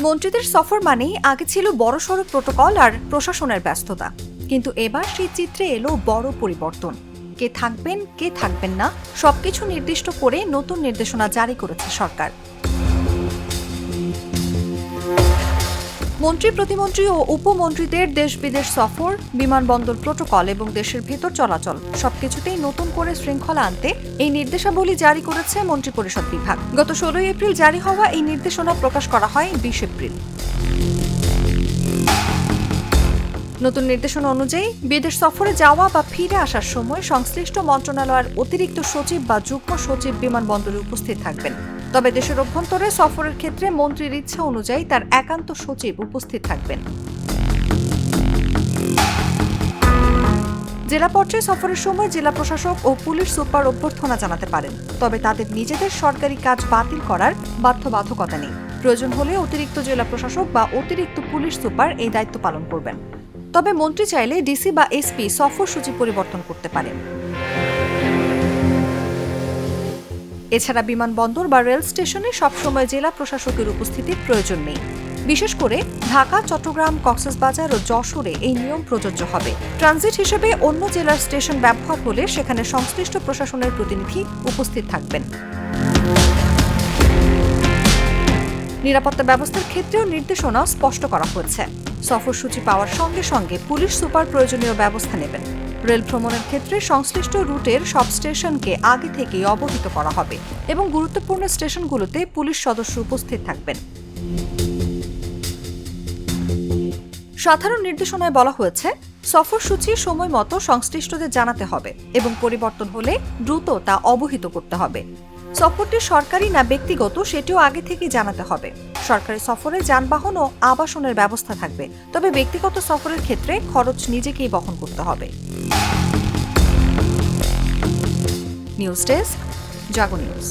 মন্ত্রীদের সফর মানেই আগে ছিল বড়সড় প্রোটোকল আর প্রশাসনের ব্যস্ততা, কিন্তু এবার সেই চিত্রে এলো বড় পরিবর্তন। কে থাকবেন কে থাকবেন না সবকিছু নির্দিষ্ট করে নতুন নির্দেশনা জারি করেছে সরকার। মন্ত্রী, প্রতিমন্ত্রী ও উপমন্ত্রীদের দেশ বিদেশ সফর, বিমানবন্দর প্রোটোকল এবং দেশের ভেতর চলাচল সবকিছুতেই নতুন করে শৃঙ্খলা আনতে এই নির্দেশাবলী জারি করেছে মন্ত্রিপরিষদ বিভাগ। গত 16 এপ্রিল জারি হওয়া এই নির্দেশনা প্রকাশ করা হয় 20 এপ্রিল। নতুন নির্দেশনা অনুযায়ী বিদেশ সফরে যাওয়া বা ফিরে আসার সময় সংশ্লিষ্ট মন্ত্রণালয়ের অতিরিক্ত সচিব বা যুগ্ম সচিব বিমানবন্দরে উপস্থিত থাকবেন। তবে দেশের অভ্যন্তরে সফরের ক্ষেত্রে মন্ত্রীর ইচ্ছা অনুযায়ী তার একান্ত সচিব উপস্থিত থাকবেন। জেলা পর্যায়ে সফরের সময় জেলা প্রশাসক ও পুলিশ সুপার অভ্যর্থনা জানাতে পারেন, তবে তাদের নিজেদের সরকারি কাজ বাতিল করার বাধ্যবাধকতা নেই। প্রয়োজন হলে অতিরিক্ত জেলা প্রশাসক বা অতিরিক্ত পুলিশ সুপার এই দায়িত্ব পালন করবেন। তবে মন্ত্রী চাইলে ডিসি বা এসপি সফর সূচি পরিবর্তন করতে পারেন। এছাড়া বিমানবন্দর বা রেল স্টেশনে সবসময় জেলা প্রশাসকের উপস্থিতির প্রয়োজন নেই। বিশেষ করে ঢাকা, চট্টগ্রাম, কক্সবাজার ও যশোরে এই নিয়ম প্রযোজ্য হবে। ট্রানজিট হিসেবে অন্য জেলার স্টেশন ব্যবহার হলে সেখানে সংশ্লিষ্ট প্রশাসনের প্রতিনিধি উপস্থিত থাকবেন। নিরাপত্তা ব্যবস্থার ক্ষেত্রেও নির্দেশনা স্পষ্ট করা হয়েছে। সফরসূচি পাওয়ার সঙ্গে সঙ্গে পুলিশ সুপার প্রয়োজনীয় ব্যবস্থা নেবেন। রেল ভ্রমণের ক্ষেত্রে সংশ্লিষ্ট রুটের সব স্টেশনকে আগে থেকেই অবহিত করা হবে এবং গুরুত্বপূর্ণ স্টেশনগুলোতে পুলিশ সদস্য উপস্থিত থাকবেন। সাধারণ নির্দেশনায় বলা হয়েছে, সফরসূচি সময় মতো সংশ্লিষ্টদের জানাতে হবে এবং পরিবর্তন হলে দ্রুত তা অবহিত করতে হবে। সফরটি সরকারি না ব্যক্তিগত সেটিও আগে থেকেই জানাতে হবে। সরকারি সফরে যানবাহন ও আবাসনের ব্যবস্থা থাকবে, তবে ব্যক্তিগত সফরের ক্ষেত্রে খরচ নিজেকেই বহন করতে হবে। নিউজ ডেস্ক, জাগো নিউজ।